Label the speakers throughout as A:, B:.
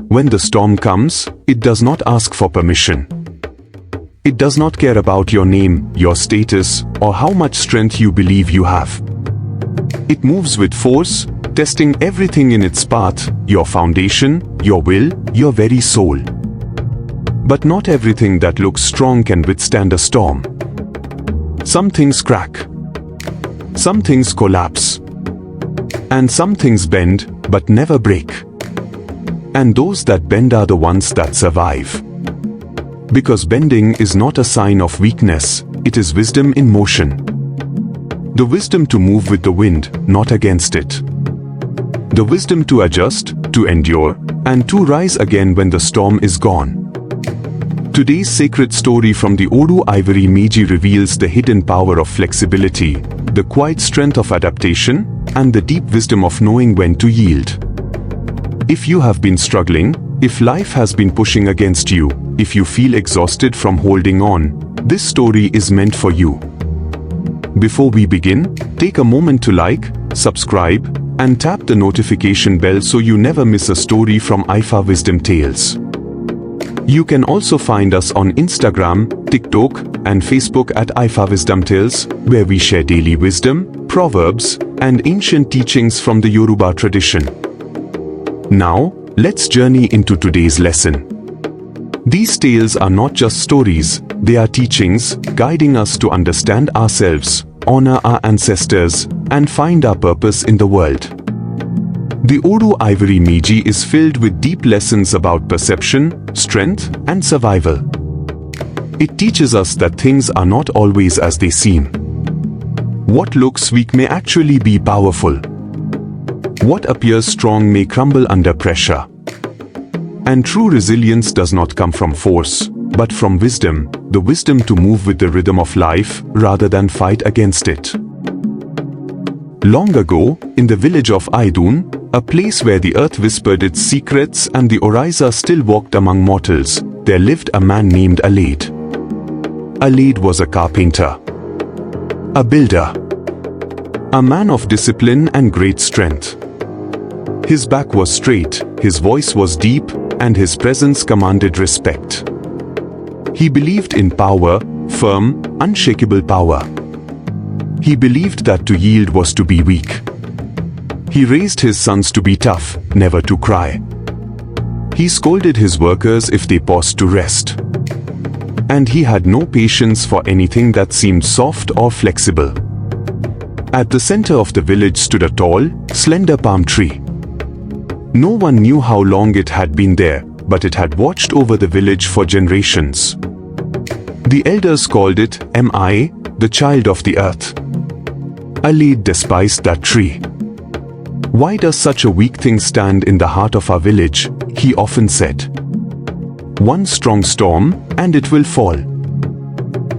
A: When the storm comes, it does not ask for permission. It does not care about your name, your status, or how much strength you believe you have. It moves with force, testing everything in its path, your foundation, your will, your very soul. But not everything that looks strong can withstand a storm. Some things crack. Some things collapse. And some things bend, but never break. And those that bend are the ones that survive. Because bending is not a sign of weakness, it is wisdom in motion. The wisdom to move with the wind, not against it. The wisdom to adjust, to endure, and to rise again when the storm is gone. Today's sacred story from the Ogunda Meji reveals the hidden power of flexibility, the quiet strength of adaptation, and the deep wisdom of knowing when to yield. If you have been struggling, if life has been pushing against you, if you feel exhausted from holding on, this story is meant for you. Before we begin, take a moment to like, subscribe, and tap the notification bell so you never miss a story from Ifa Wisdom Tales. You can also find us on Instagram, TikTok, and Facebook at Ifa Wisdom Tales, where we share daily wisdom, proverbs, and ancient teachings from the Yoruba tradition. Now, let's journey into today's lesson. These tales are not just stories, they are teachings, guiding us to understand ourselves, honor our ancestors, and find our purpose in the world. The Ogunda Meji is filled with deep lessons about perception, strength, and survival. It teaches us that things are not always as they seem. What looks weak may actually be powerful. What appears strong may crumble under pressure. And true resilience does not come from force, but from wisdom, the wisdom to move with the rhythm of life rather than fight against it. Long ago, in the village of Aidun, a place where the earth whispered its secrets and the Orisa still walked among mortals, there lived a man named Alade. Alade was a carpenter, a builder, a man of discipline and great strength. His back was straight, his voice was deep, and his presence commanded respect. He believed in power, firm, unshakable power. He believed that to yield was to be weak. He raised his sons to be tough, never to cry. He scolded his workers if they paused to rest. And he had no patience for anything that seemed soft or flexible. At the center of the village stood a tall, slender palm tree. No one knew how long it had been there, but it had watched over the village for generations. The elders called it Mi, the child of the earth. Alade despised that tree. "Why does such a weak thing stand in the heart of our village?" he often said. "One strong storm, and it will fall."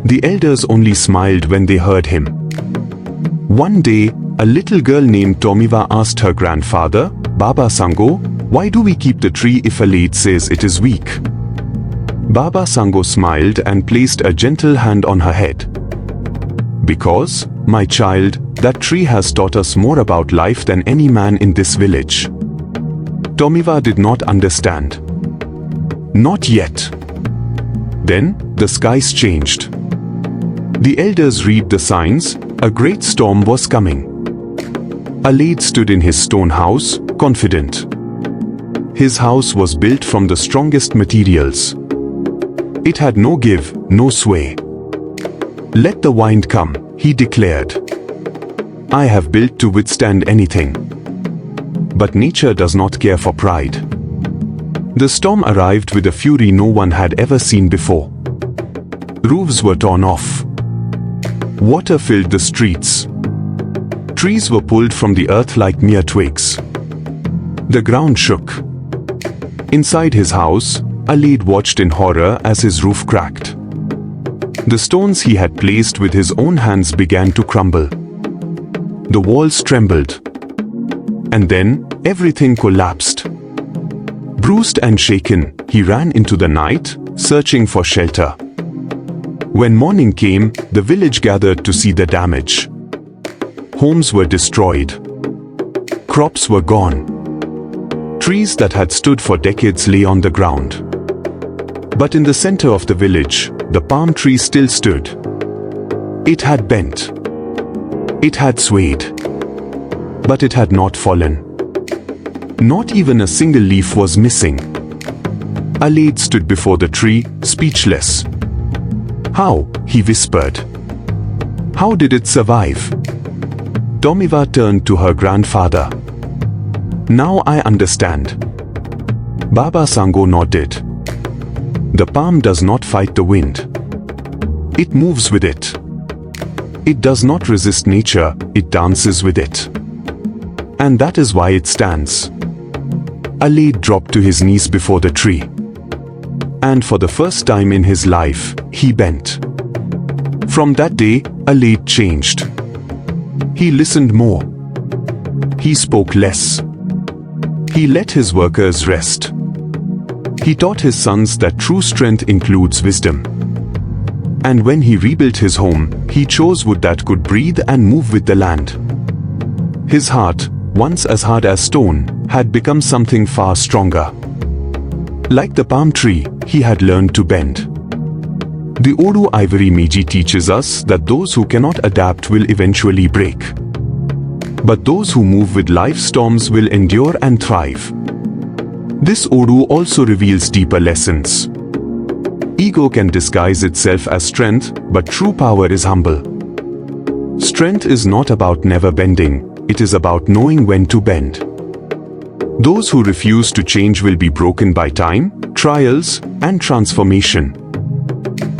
A: The elders only smiled when they heard him. One day, a little girl named Tomiwa asked her grandfather, "Baba Sango, why do we keep the tree if Alade says it is weak?" Baba Sango smiled and placed a gentle hand on her head. "Because, my child, that tree has taught us more about life than any man in this village." Tomiwa did not understand. Not yet. Then, the skies changed. The elders read the signs, a great storm was coming. Alade stood in his stone house, confident. His house was built from the strongest materials. It had no give, no sway. "Let the wind come," he declared. "I have built to withstand anything." But nature does not care for pride. The storm arrived with a fury no one had ever seen before. Roofs were torn off. Water filled the streets. Trees were pulled from the earth like mere twigs. The ground shook. Inside his house, Alade watched in horror as his roof cracked. The stones he had placed with his own hands began to crumble. The walls trembled. And then, everything collapsed. Bruised and shaken, he ran into the night, searching for shelter. When morning came, the village gathered to see the damage. Homes were destroyed. Crops were gone. Trees that had stood for decades lay on the ground. But in the center of the village, the palm tree still stood. It had bent. It had swayed. But it had not fallen. Not even a single leaf was missing. Alade stood before the tree, speechless. "How?" he whispered. "How did it survive?" Tomiwa turned to her grandfather. "Now I understand." Baba Sango nodded. The palm does not fight the wind. It moves with it. It does not resist nature, it dances with it. And that is why it stands. Alade dropped to his knees before the tree. And for the first time in his life, he bent. From that day, Alade changed. He listened more. He spoke less. He let his workers rest. He taught his sons that true strength includes wisdom. And when he rebuilt his home, he chose wood that could breathe and move with the land. His heart, once as hard as stone, had become something far stronger. Like the palm tree, he had learned to bend. The Odu Ivory Meji teaches us that those who cannot adapt will eventually break. But those who move with life's storms will endure and thrive. This Odu also reveals deeper lessons. Ego can disguise itself as strength, but true power is humble. Strength is not about never bending, it is about knowing when to bend. Those who refuse to change will be broken by time, trials, and transformation.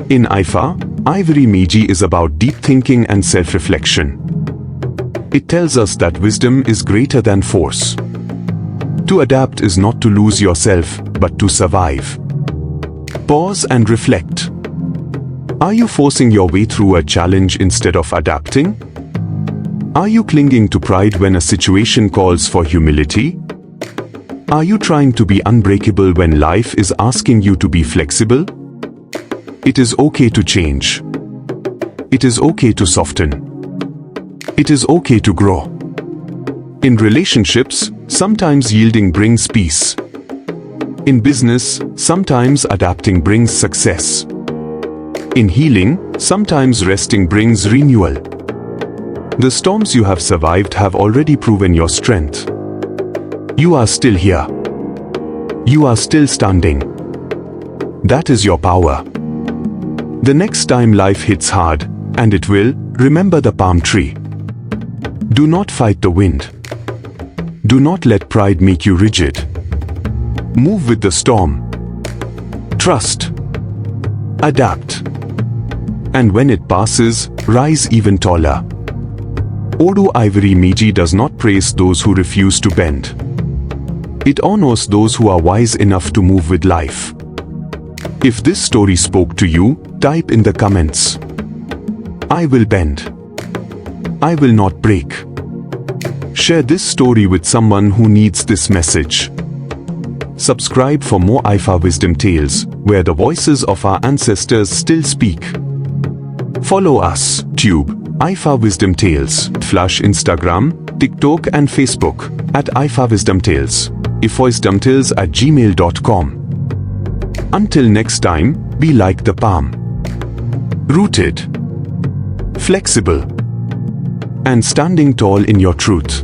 A: In Ifa, Ivory Meji is about deep thinking and self-reflection. It tells us that wisdom is greater than force. To adapt is not to lose yourself, but to survive. Pause and reflect. Are you forcing your way through a challenge instead of adapting? Are you clinging to pride when a situation calls for humility? Are you trying to be unbreakable when life is asking you to be flexible? It is okay to change. It is okay to soften. It is okay to grow. In relationships, sometimes yielding brings peace. In business, sometimes adapting brings success. In healing, sometimes resting brings renewal. The storms you have survived have already proven your strength. You are still here. You are still standing. That is your power. The next time life hits hard, and it will, remember the palm tree. Do not fight the wind. Do not let pride make you rigid. Move with the storm. Trust. Adapt. And when it passes, rise even taller. Odu Ivory Meji does not praise those who refuse to bend. It honors those who are wise enough to move with life. If this story spoke to you, type in the comments. I will bend. I will not break. Share this story with someone who needs this message. Subscribe for more Ifa Wisdom Tales, where the voices of our ancestors still speak. Follow us, Tube, Ifa Wisdom Tales, Flash Instagram, TikTok and Facebook, at Ifa Wisdom Tales, ifoisdomtales@gmail.com. Until next time, be like the palm. Rooted, flexible, and standing tall in your truth.